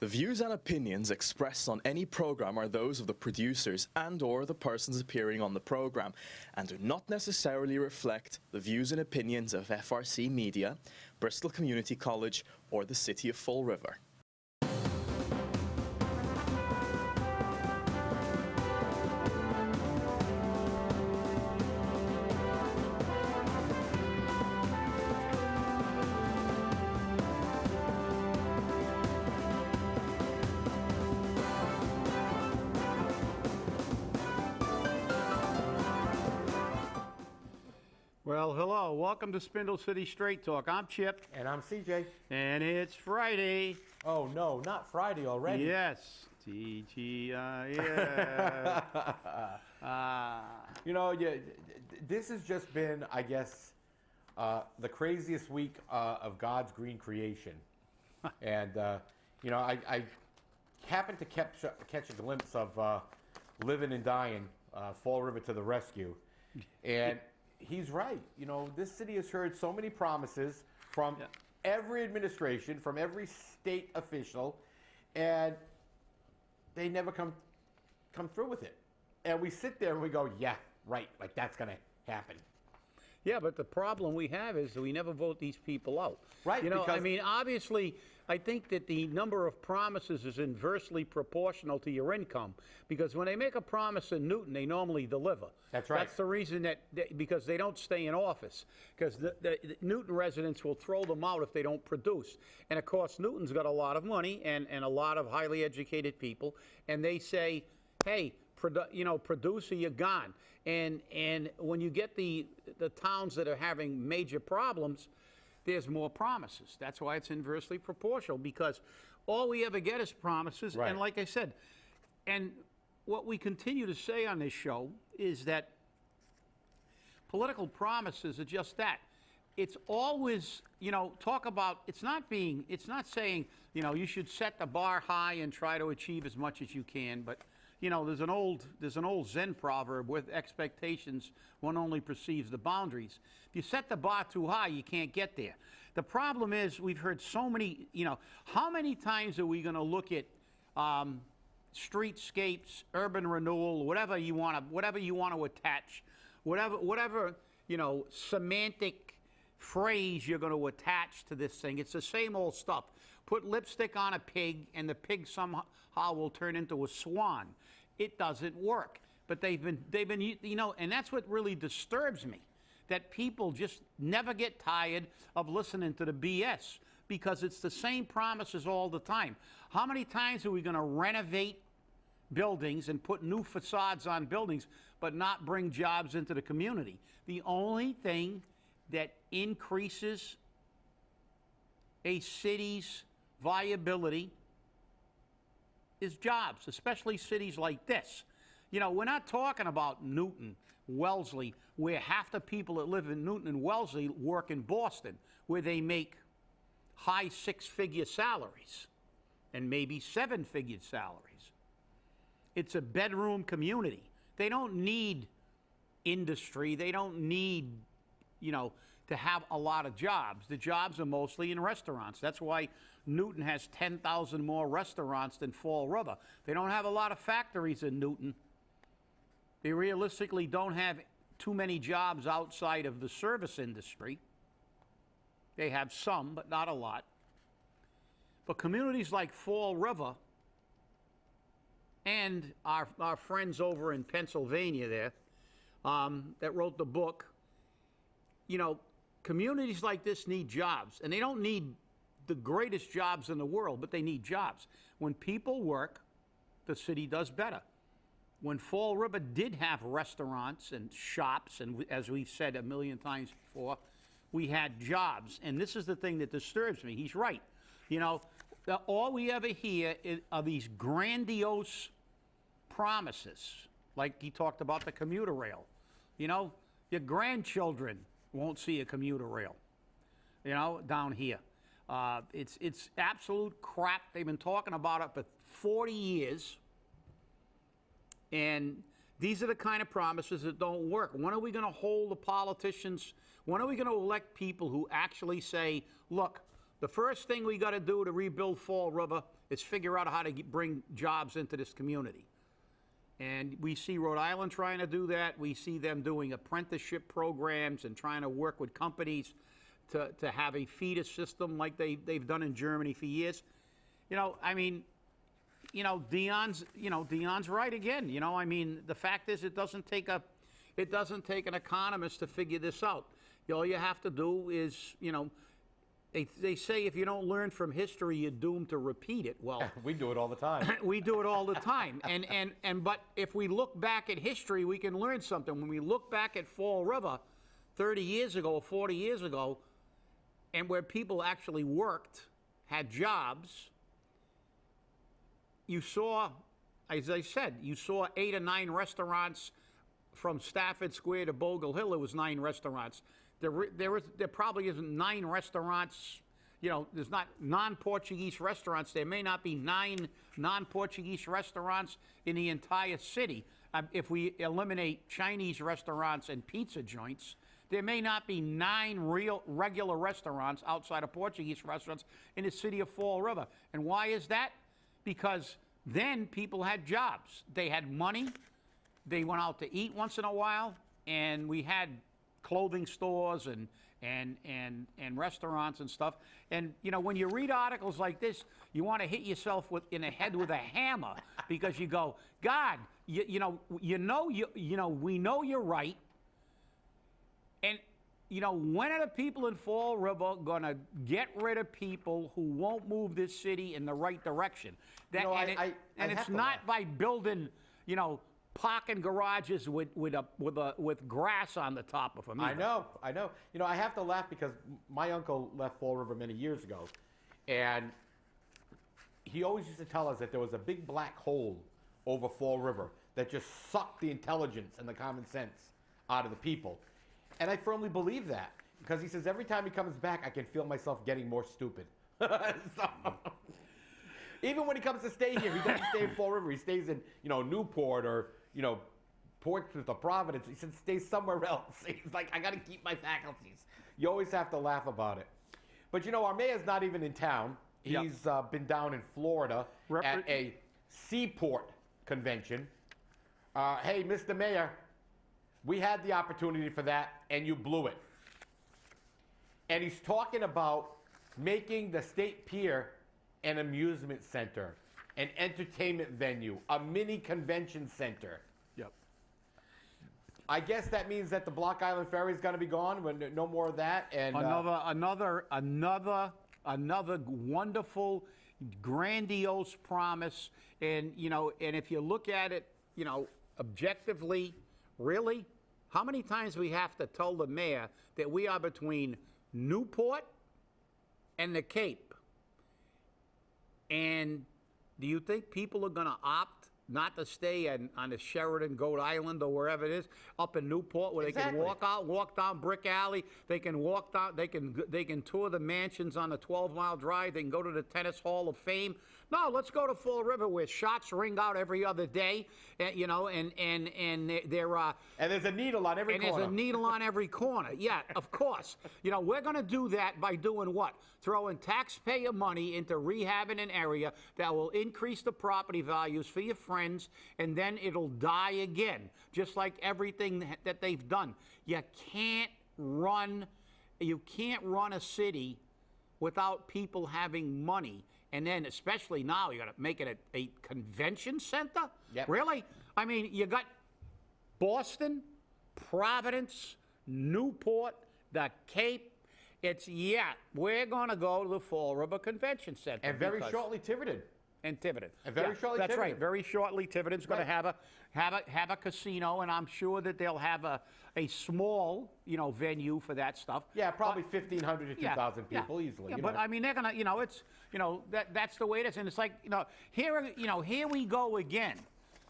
The views and opinions expressed on any program are those of the producers and/or the persons appearing on the program and do not necessarily reflect the views and opinions of FRC Media, Bristol Community College, or the City of Fall River. Well, hello. Welcome to Spindle City Straight Talk. I'm Chip. And I'm CJ. And it's Friday. Oh, no, not Friday already. Yes. TGIF. You know, this has just been, I guess, the craziest week of God's green creation. And, you know, I happened to catch a glimpse of Living and Dying, Fall River to the Rescue. And he's right. You know, this city has heard so many promises from every administration, from every state official, and they never come through with it. And we sit there and we go, yeah, right, like that's going to happen. Yeah, but the problem we have is that we never vote these people out. Right. You know, I mean, obviously, I think that the number of promises is inversely proportional to your income, because when they make a promise in Newton, they normally deliver. That's right. That's the reason because they don't stay in office, because the Newton residents will throw them out if they don't produce. And of course, Newton's got a lot of money and a lot of highly educated people, and they say, hey, produce or you're gone. And when you get the towns that are having major problems, there's more promises. That's why it's inversely proportional, because all we ever get is promises. Right. And like I said, and what we continue to say on this show is that political promises are just that. It's always, you know, talk about, it's not saying, you know, you should set the bar high and try to achieve as much as you can, but you know, there's an old Zen proverb, with expectations, one only perceives the boundaries. If you set the bar too high, you can't get there. The problem is, we've heard so many, you know, how many times are we going to look at streetscapes, urban renewal, whatever you want to attach, whatever, you know, semantic phrase you're going to attach to this thing. It's the same old stuff. Put lipstick on a pig and the pig somehow will turn into a swan. It doesn't work. But they've been, you know, and that's what really disturbs me, that people just never get tired of listening to the BS, because it's the same promises all the time. How many times are we going to renovate buildings and put new facades on buildings but not bring jobs into the community? The only thing that increases a city's viability is jobs, especially cities like this. You know, we're not talking about Newton, Wellesley, where half the people that live in Newton and Wellesley work in Boston, where they make high six-figure salaries and maybe seven-figure salaries. It's a bedroom community. They don't need industry. They don't need, you know, to have a lot of jobs. The jobs are mostly in restaurants. That's why Newton has 10,000 more restaurants than Fall River. They don't have a lot of factories in Newton. They realistically don't have too many jobs outside of the service industry. They have some, but not a lot. But communities like Fall River and our friends over in Pennsylvania there that wrote the book, you know, communities like this need jobs, and they don't need the greatest jobs in the world, but they need jobs. When people work, the city does better. When Fall River did have restaurants and shops, and as we've said a million times before, we had jobs. And this is the thing that disturbs me. He's right. You know, all we ever hear are these grandiose promises, like he talked about the commuter rail. You know, your grandchildren won't see a commuter rail, you know, down here. It's absolute crap. They've been talking about it for 40 years. And these are the kind of promises that don't work. When are we going to hold the politicians? When are we going to elect people who actually say, look, The first thing we got to do to rebuild Fall River is figure out how to bring jobs into this community. And we see Rhode Island trying to do that. We see them doing apprenticeship programs and trying to work with companies to have a feeder system like they've done in Germany for years. Dion's right again. The fact is it doesn't take an economist to figure this out. All you have to do is, they say if you don't learn from history, you're doomed to repeat it. Well, we do it all the time. We do it all the time. But if we look back at history, we can learn something. When we look back at Fall River 30 years ago, 40 years ago, and where people actually worked, had jobs, you saw, as I said, 8 or 9 restaurants from Stafford Square to Bogle Hill. It was 9 restaurants. There probably isn't 9 restaurants. There's not non-Portuguese restaurants. There may not be 9 non-Portuguese restaurants in the entire city. If we eliminate Chinese restaurants and pizza joints, there may not be 9 regular restaurants outside of Portuguese restaurants in the city of Fall River. And why is that? Because then people had jobs. They had money. They went out to eat once in a while, and we had clothing stores and restaurants and stuff. And when you read articles like this, you want to hit yourself in the head with a hammer because you go, God, we know you're right. And when are the people in Fall River going to get rid of people who won't move this city in the right direction? It's not by building, parking garages with grass on the top of them. I know. I have to laugh because my uncle left Fall River many years ago, and he always used to tell us that there was a big black hole over Fall River that just sucked the intelligence and the common sense out of the people. And I firmly believe that because he says every time he comes back, I can feel myself getting more stupid. Even when he comes to stay here, he doesn't stay in Fall River. He stays in, Newport or, Portsmouth or Providence. He said stay somewhere else. He's like, I got to keep my faculties. You always have to laugh about it. But, our mayor's not even in town. He's been down in Florida at a seaport convention. Hey, Mr. Mayor, we had the opportunity for that, and you blew it. And he's talking about making the State Pier an amusement center, an entertainment venue, a mini convention center. Yep. I guess that means that the Block Island Ferry is going to be gone. No more of that. And another wonderful, grandiose promise. And and if you look at it, objectively, really, how many times we have to tell the mayor that we are between Newport and the Cape? And do you think people are going to opt not to stay on the Sheridan, Goat Island, or wherever it is, up in Newport, where they can walk down Brick Alley, they can walk down, they can tour the mansions on the 12-mile drive, they can go to the Tennis Hall of Fame? No, let's go to Fall River where shots ring out every other day, and they're and there's a needle on every corner. And there's a needle on every corner. Yeah, of course. We're going to do that by doing what? Throwing taxpayer money into rehabbing an area that will increase the property values for your friends, and then it'll die again, just like everything that they've done. You can't run a city without people having money. And then, especially now, you got to make it a convention center? Yep. Really? I mean, you got Boston, Providence, Newport, the Cape. We're going to go to the Fall River Convention Center. And very shortly, Tiverton. And Tiverton. And very shortly, that's Tiverton. Right. Very shortly, Tiverton's going to have a casino, and I'm sure that they'll have a small, venue for that stuff. Yeah, probably 1,500 to 2,000 people easily. Yeah, but I mean, they're gonna, that's the way it is, and it's like, here we go again,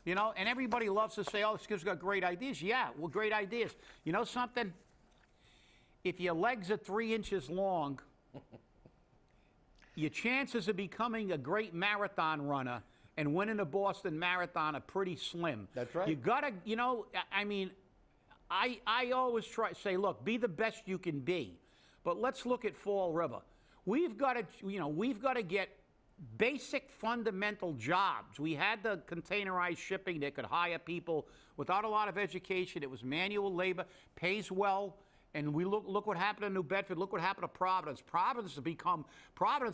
and everybody loves to say, oh, this kid's got great ideas. Yeah, well, great ideas. You know something? If your legs are 3 inches long, your chances of becoming a great marathon runner and winning the Boston Marathon are pretty slim. That's right. You gotta, I always say, look, be the best you can be. But let's look at Fall River. we've got to get basic fundamental jobs. We had the containerized shipping that could hire people without a lot of education. It was manual labor, pays well. And we look what happened in New Bedford. Look what happened to Providence. Providence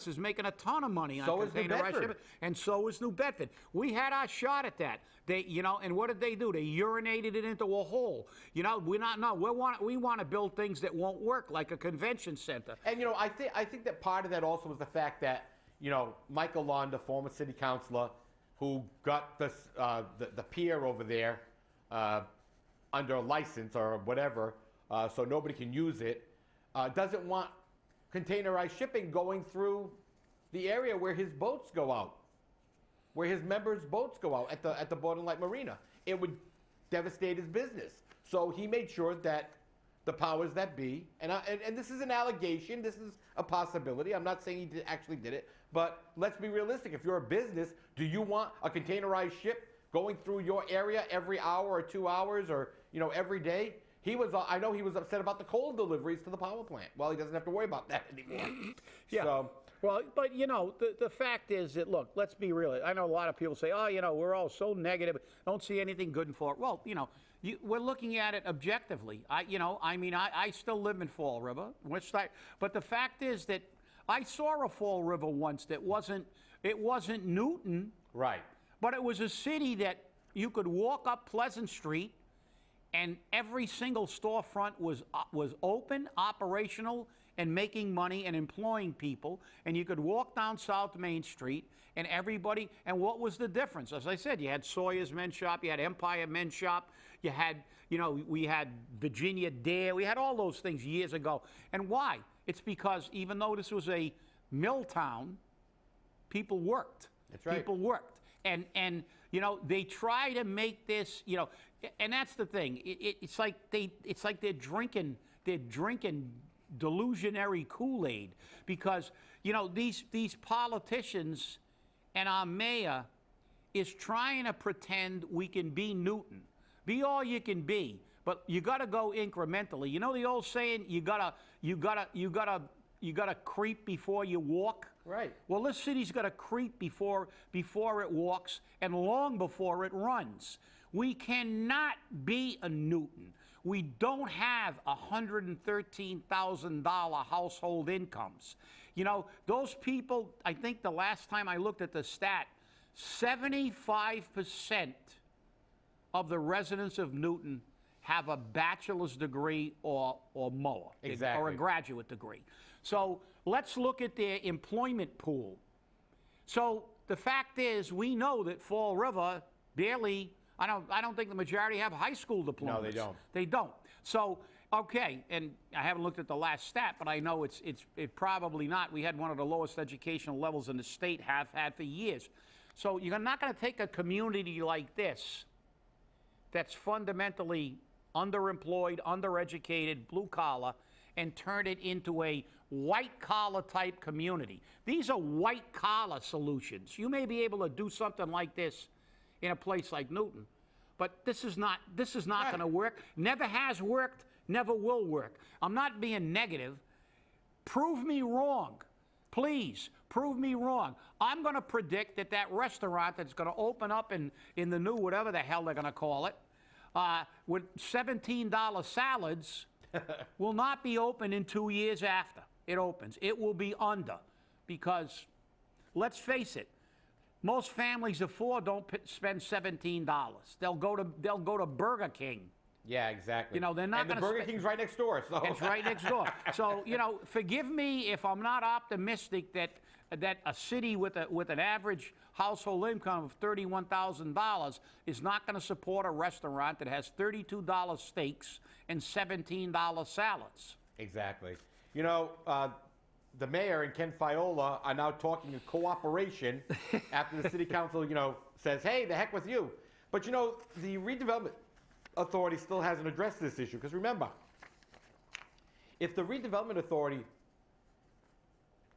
is making a ton of money on containerized shipping, and so is New Bedford. We had our shot at that. And what did they do? They urinated it into a hole. We want to build things that won't work, like a convention center. And I think that part of that also was the fact that Michael Londa, former city councilor, who got the pier over there under a license or whatever. So nobody can use it, doesn't want containerized shipping going through the area where his boats go out, where his members' boats go out at the Borderline Light Marina. It would devastate his business. So he made sure that the powers that be, and this is an allegation, this is a possibility. I'm not saying he actually did it, but let's be realistic. If you're a business, do you want a containerized ship going through your area every hour or 2 hours or every day? I know he was upset about the coal deliveries to the power plant. Well, he doesn't have to worry about that anymore. Yeah. So, well, but the fact is that, look, let's be real. I know a lot of people say, we're all so negative, don't see anything good in Fall River. Well, we're looking at it objectively. I still live in Fall River, but the fact is that I saw a Fall River once that wasn't Newton. Right. But it was a city that you could walk up Pleasant Street, and every single storefront was open, operational, and making money and employing people. And you could walk down South Main Street, and everybody. And what was the difference? As I said, you had Sawyer's Men's Shop, you had Empire Men's Shop, you had, we had Virginia Dare, we had all those things years ago. And why? It's because even though this was a mill town, people worked. That's right. People worked. And they try to make this, and that's the thing. It's like they're drinking delusionary Kool-Aid, because these politicians and our mayor is trying to pretend we can be Newton, be all you can be, but you got to go incrementally. You know the old saying, you gotta creep before you walk. Right. Well, this city's got to creep before it walks, and long before it runs. We cannot be a Newton. We don't have $113,000 household incomes. Those people, I think the last time I looked at the stat, 75% of the residents of Newton have a bachelor's degree or more. Exactly. Or a graduate degree. So let's look at their employment pool. So the fact is, we know that Fall River barely, I don't think the majority have high school diplomas. No, they don't. They don't. So, okay, and I haven't looked at the last stat, but I know it's probably not. We had one of the lowest educational levels in the state, have had for years. So you're not going to take a community like this that's fundamentally underemployed, undereducated, blue collar, and turn it into a white collar type community. These are white collar solutions. You may be able to do something like this in a place like Newton, but this is not Right. going to work. Never has worked, never will work. I'm not being negative. Prove me wrong. Please, prove me wrong. I'm going to predict that restaurant that's going to open up in the new whatever the hell they're going to call it, with $17 salads, will not be open in 2 years after it opens. It will be under, because let's face it, most families of four don't spend $17. They'll go to Burger King. Yeah, exactly. They're not going to. And the Burger King's right next door. So it's right next door. So forgive me if I'm not optimistic that a city with an average household income of $31,000 is not going to support a restaurant that has $32 steaks and $17 salads. Exactly. The mayor and Ken Fiola are now talking in cooperation after the city council, says, hey, the heck with you. But, the redevelopment authority still hasn't addressed this issue. Because remember, if the redevelopment authority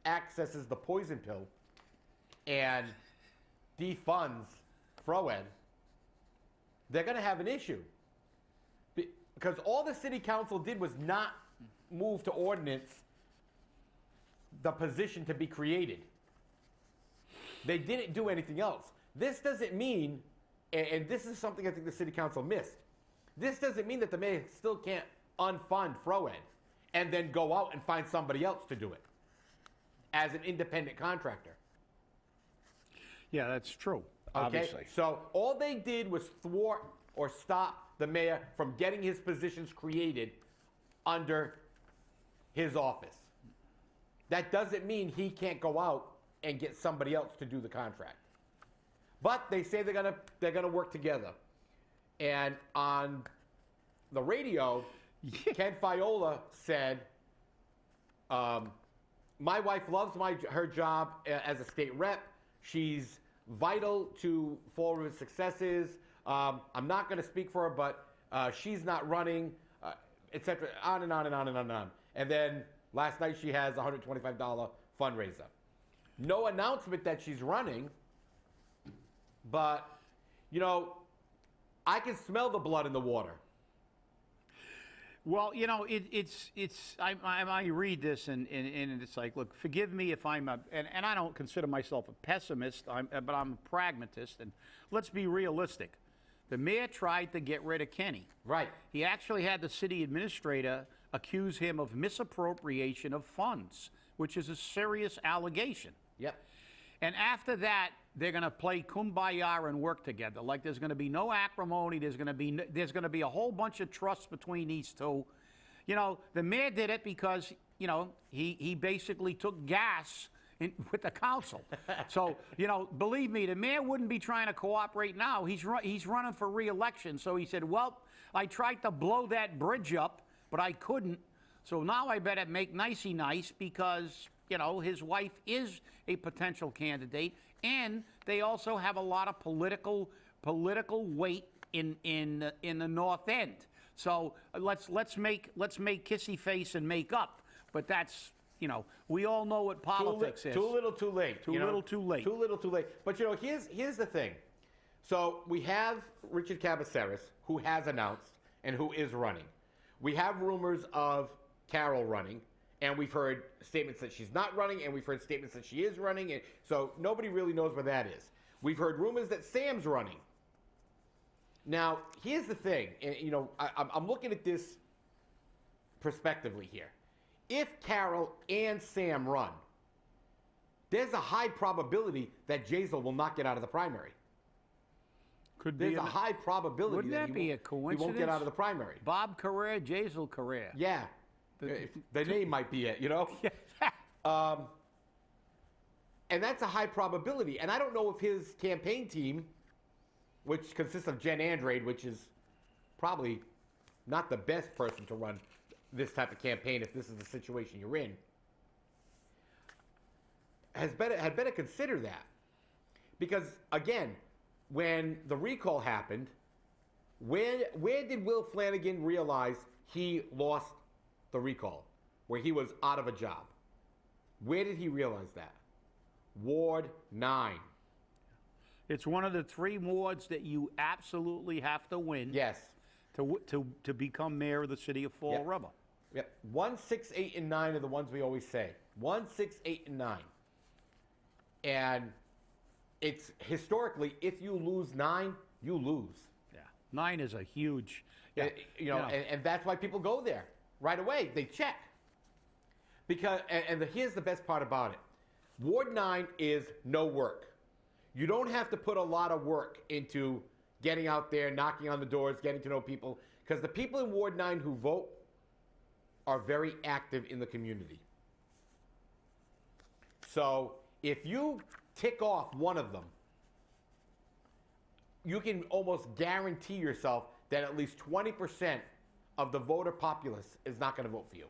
accesses the poison pill and defunds Froen, they're going to have an issue. Because all the city council did was not move to ordinance the position to be created. They didn't do anything else. This doesn't mean, and this is something I think the city council missed, this doesn't mean that the mayor still can't unfund Froen and then go out and find somebody else to do it as an independent contractor. Yeah, that's true, Okay? obviously. So all they did was thwart or stop the mayor from getting his positions created under his office. That doesn't mean he can't go out and get somebody else to do the contract. But they say they're gonna work together. And on the radio, Ken Fiola said, my wife loves her job as a state rep. She's vital to Fall successes. I'm not going to speak for her, but she's not running, etc. On and on and on and on and on. And then last night she has a $125 fundraiser. No announcement that she's running, but, you know, I can smell the blood in the water. Well, you know, I read this and it's like, look, forgive me if I'm and I don't consider myself a pessimist, but I'm a pragmatist, and let's be realistic. The mayor tried to get rid of Kenny. Right. He actually had the city administrator accuse him of misappropriation of funds, which is a serious allegation. Yep. And after that, they're going to play kumbaya and work together. Like there's going to be no acrimony. There's going to be a whole bunch of trust between these two. You know, the mayor did it because, you know, he basically took gas with the council. So, you know, believe me, the mayor wouldn't be trying to cooperate now. He's running for re-election. So he said, well, I tried to blow that bridge up, but I couldn't. So now I better make nicey nice because, you know, his wife is a potential candidate, and they also have a lot of political weight in the North End. So let's make kissy face and make up. But that's, you know, we all know what politics is. Too little, too late. Too little, too late. Too little, too late. But you know, here's the thing. So we have Richard Cabaceres, who has announced and who is running. We have rumors of Carole running. And we've heard statements that she's not running, and we've heard statements that she is running, and so nobody really knows where that is. We've heard rumors that Sam's running. Now, here's the thing, and you know, I'm looking at this prospectively here. If Carole and Sam run, there's a high probability that Jazel will not get out of the primary. There's a high probability wouldn't that be a he won't get coincidence? out of the primary. Bob Carrere, Jazel Carrere. Yeah. The name might be it, you know? And that's a high probability. And I don't know if his campaign team, which consists of Jen Andrade, which is probably not the best person to run this type of campaign if this is the situation you're in, had better consider that. Because, again, when the recall happened, where did Will Flanagan realize he lost the recall, where he was out of a job? Where did he realize that? Ward 9. It's one of the 3 wards that you absolutely have to win. Yes. To become mayor of the city of Fall River. Yep. 1, 6, 8, and 9 are the ones we always say. 1, 6, 8, and 9. And it's historically, if you lose 9, you lose. Yeah. 9 is a huge. Yeah. And that's why people go there right away. They check. Because here's the best part about it. Ward 9 is no work. You don't have to put a lot of work into getting out there, knocking on the doors, getting to know people, because the people in Ward 9 who vote are very active in the community. So if you tick off one of them, you can almost guarantee yourself that at least 20% of the voter populace is not going to vote for you.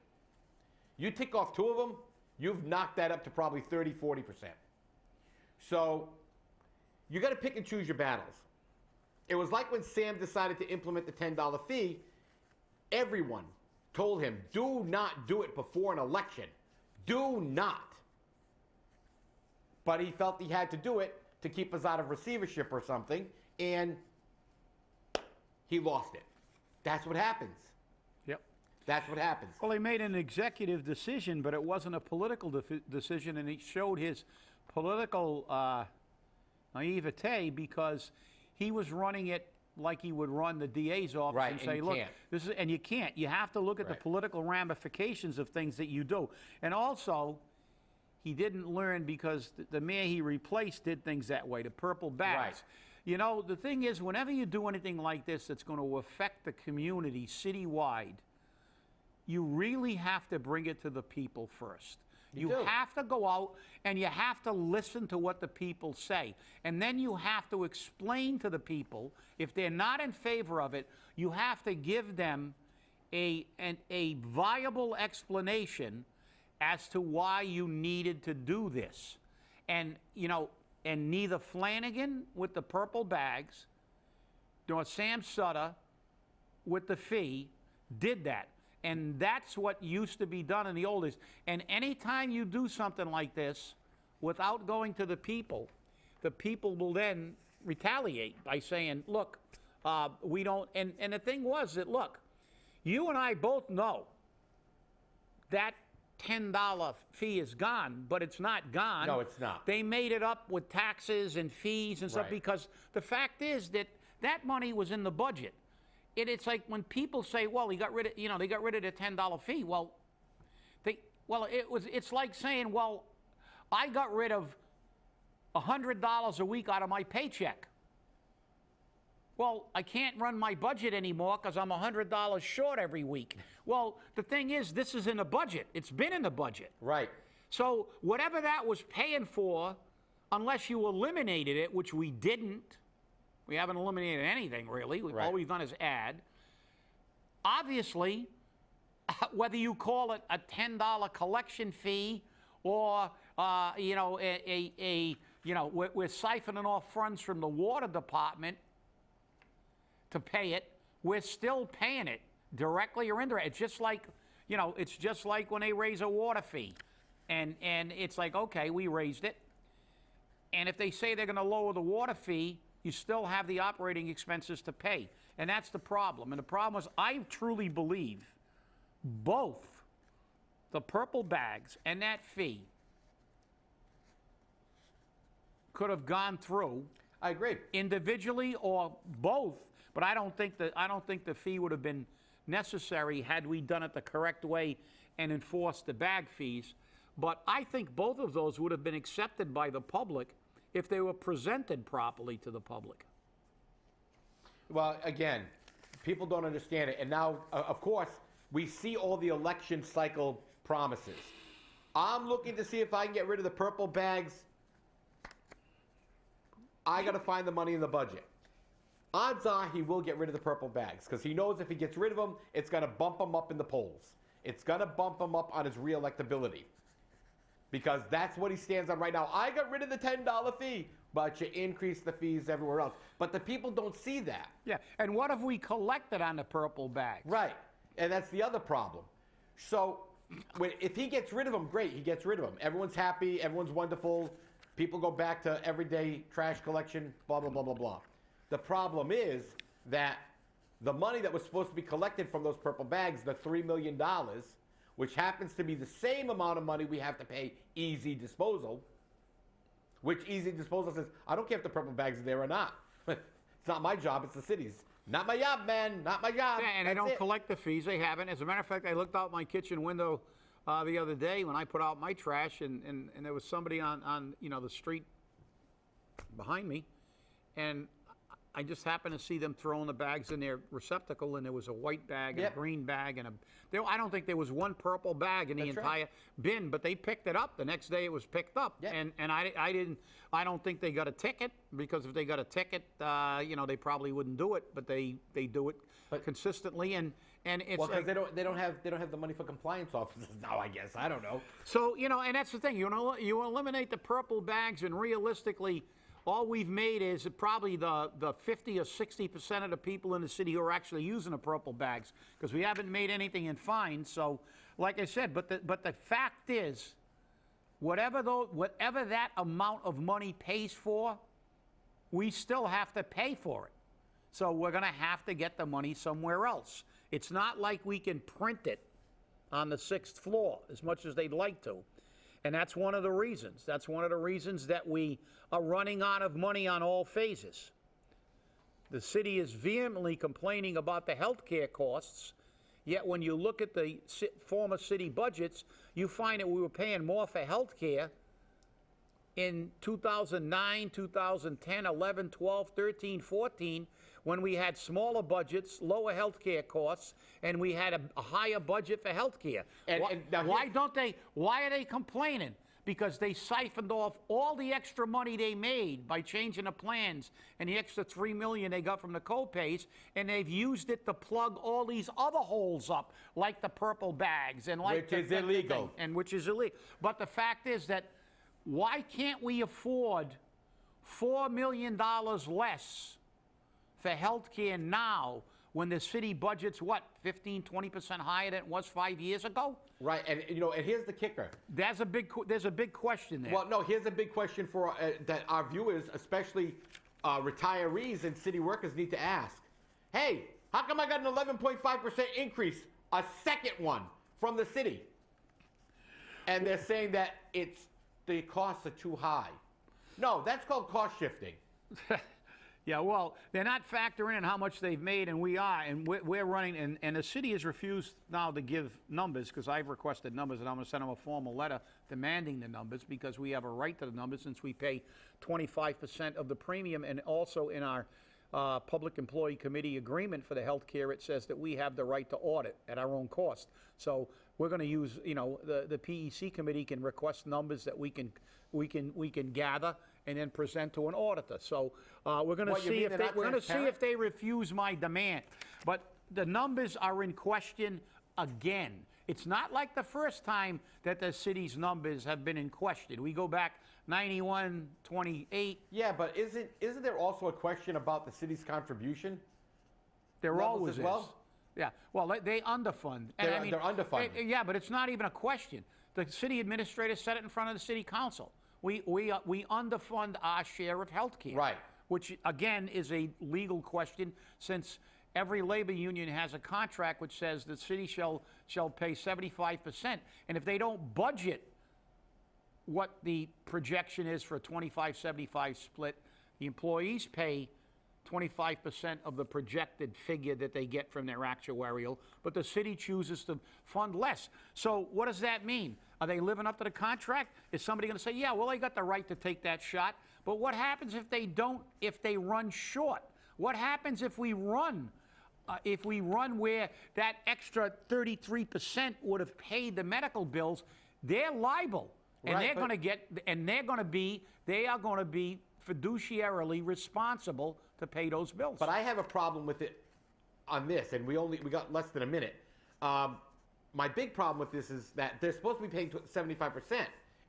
You tick off 2 of them, you've knocked that up to probably 30, 40%. So you got to pick and choose your battles. It was like when Sam decided to implement the $10 fee, everyone told him, do not do it before an election. Do not. But he felt he had to do it to keep us out of receivership or something, and he lost it. That's what happens. Yep. That's what happens. Well, he made an executive decision, but it wasn't a political decision, and he showed his political naivete because he was running it like he would run the DA's office Right, and and say, you look, can't. this is, and you can't. You have to look at the Right. political ramifications of things that you do. And also, he didn't learn because the mayor he replaced did things that way, the purple bags. Right. You know, the thing is, whenever you do anything like this that's going to affect the community citywide, you really have to bring it to the people first. You do. have to go out and you have to listen to what the people say. And then you have to explain to the people, if they're not in favor of it, you have to give them a viable explanation as to why you needed to do this. And, you know, and neither Flanagan with the purple bags nor Sam Sutter with the fee did that. And that's what used to be done in the old days. And anytime you do something like this without going to the people will then retaliate by saying, look, we don't, and the thing was that, look, you and I both know that $10 fee is gone, but it's not gone. No, it's not. They made it up with taxes and fees and stuff Right. because the fact is that that money was in the budget. It's like when people say, well, they got rid of the $10 fee. Well, it's like saying, well, I got rid of $100 a week out of my paycheck. Well, I can't run my budget anymore because I'm $100 short every week. Well, the thing is, this is in the budget. It's been in the budget. Right. So whatever that was paying for, unless you eliminated it, which we didn't, we haven't eliminated anything really. Right. All we've done is add. Obviously, whether you call it a $10 collection fee or we're siphoning off funds from the water department to pay it, we're still paying it directly or indirectly. It's just like, it's just like when they raise a water fee, and it's like, okay, we raised it, and if they say they're going to lower the water fee, you still have the operating expenses to pay, and that's the problem. And the problem is, I truly believe both the purple bags and that fee could have gone through. I agree. Individually or both, but I don't think the fee would have been necessary had we done it the correct way and enforced the bag fees. But I think both of those would have been accepted by the public if they were presented properly to the public. Well, again, people don't understand it. And now, of course, we see all the election cycle promises. I'm looking to see if I can get rid of the purple bags. I got to find the money in the budget. Odds are he will get rid of the purple bags because he knows if he gets rid of them, it's going to bump him up in the polls. It's going to bump him up on his re-electability because that's what he stands on right now. I got rid of the $10 fee, but you increase the fees everywhere else. But the people don't see that. Yeah, and what have we collected on the purple bags? Right, and that's the other problem. So if he gets rid of them, great, he gets rid of them. Everyone's happy, everyone's wonderful. People go back to everyday trash collection, blah, blah, blah, blah, blah. The problem is that the money that was supposed to be collected from those purple bags, the $3 million, which happens to be the same amount of money we have to pay Easy Disposal, which Easy Disposal says, I don't care if the purple bags are there or not. It's not my job, it's the city's. Not my job, man, not my job. Yeah, and they That's don't it. collect the fees. They haven't. As a matter of fact, I looked out my kitchen window the other day when I put out my trash, and there was somebody on the street behind me, and I just happened to see them throwing the bags in their receptacle, and there was a white bag and Yep. a green bag, and I don't think there was one purple bag in the That's right. entire bin, but they picked it up. The next day it was picked up, Yep. and I don't think they got a ticket, because if they got a ticket, they probably wouldn't do it, but they do it consistently, and it's Well, because like, they don't have the money for compliance officers now, I guess. I don't know. so, and that's the thing. You eliminate the purple bags, and realistically, all we've made is probably the 50 or 60% of the people in the city who are actually using the purple bags, because we haven't made anything in fines. So, like I said, but the fact is, whatever that amount of money pays for, we still have to pay for it. So we're going to have to get the money somewhere else. It's not like we can print it on the 6th floor as much as they'd like to. And that's one of the reasons. That's one of the reasons that we are running out of money on all phases. The city is vehemently complaining about the health care costs, yet when you look at the former city budgets, you find that we were paying more for health care in 2009, 2010, 11, 12, 13, 14, when we had smaller budgets, lower health care costs, and we had a higher budget for health care. Why are they complaining? Because they siphoned off all the extra money they made by changing the plans and the extra $3 million they got from the co-pays, and they've used it to plug all these other holes up, like the purple bags and like which is illegal. Which is illegal. But the fact is that why can't we afford $4 million less for health care now when the city budget's, what, 15, 20% higher than it was 5 years ago? Right, and and here's the kicker. There's a big question there. Well, no, here's a big question for that our viewers, especially retirees and city workers, need to ask. Hey, how come I got an 11.5% increase, a second one from the city? And they're saying that the costs are too high. No, that's called cost shifting. Yeah, well, they're not factoring in how much they've made, and we are, and we're running, and the city has refused now to give numbers, because I've requested numbers, and I'm going to send them a formal letter demanding the numbers, because we have a right to the numbers since we pay 25% of the premium, and also in our Public Employee Committee agreement for the health care, it says that we have the right to audit at our own cost. So we're going to use, the PEC committee can request numbers that we can gather and then present to an auditor. So we're going to see if they refuse my demand. But the numbers are in question again. It's not like the first time that the city's numbers have been in question. We go back 91, 28. Yeah, but isn't there also a question about the city's contribution? There always is. Well? Yeah. Well, they underfund. They're underfunded. Yeah, but it's not even a question. The city administrator said it in front of the city council. We underfund our share of health care. Right. Which, again, is a legal question, since every labor union has a contract which says the city shall pay 75%. And if they don't budget what the projection is for a 25-75 split, the employees pay 25% of the projected figure that they get from their actuarial, but the city chooses to fund less. So what does that mean? Are they living up to the contract? Is somebody going to say, yeah, well, they got the right to take that shot, but what happens if they don't, if they run short? What happens if we run where that extra 33% would have paid the medical bills? They're liable, and right, they are going to be fiduciarily responsible to pay those bills. But I have a problem with it on this, and we got less than a minute. My big problem with this is that they're supposed to be paying 75%,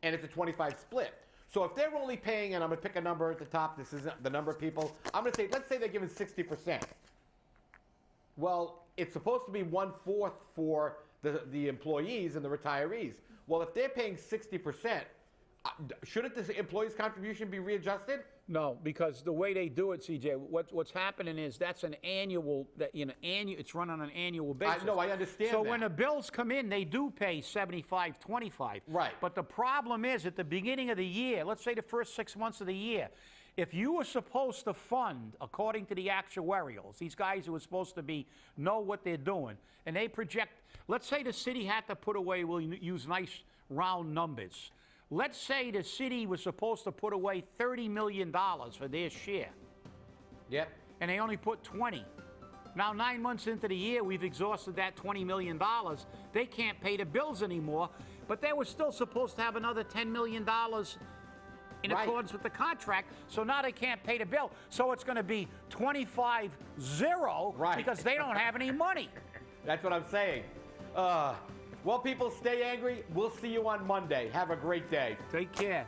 and it's a 25 split. So if they're only paying, and I'm going to pick a number at the top, this isn't the number of people, I'm going to say, let's say they're giving 60%. Well, it's supposed to be 1/4 for the employees and the retirees. Well, if they're paying 60%, shouldn't the employees' contribution be readjusted? No, because the way they do it, CJ, what's happening is that's an annual, it's run on an annual basis. I understand so that. when the bills come in, they do pay 75-25. Right. But the problem is, at the beginning of the year, let's say the first 6 months of the year, if you were supposed to fund, according to the actuarials, these guys who are supposed to know what they're doing, and they project, let's say the city had to put away, we'll use nice round numbers. Let's say the city was supposed to put away $30 million for their share. Yep. And they only put 20. Now, 9 months into the year, we've exhausted that $20 million. They can't pay the bills anymore, but they were still supposed to have another $10 million in accordance with the contract, so now they can't pay the bill. So it's going to be 25-0 because they don't have any money. That's what I'm saying. Well, people, stay angry. We'll see you on Monday. Have a great day. Take care.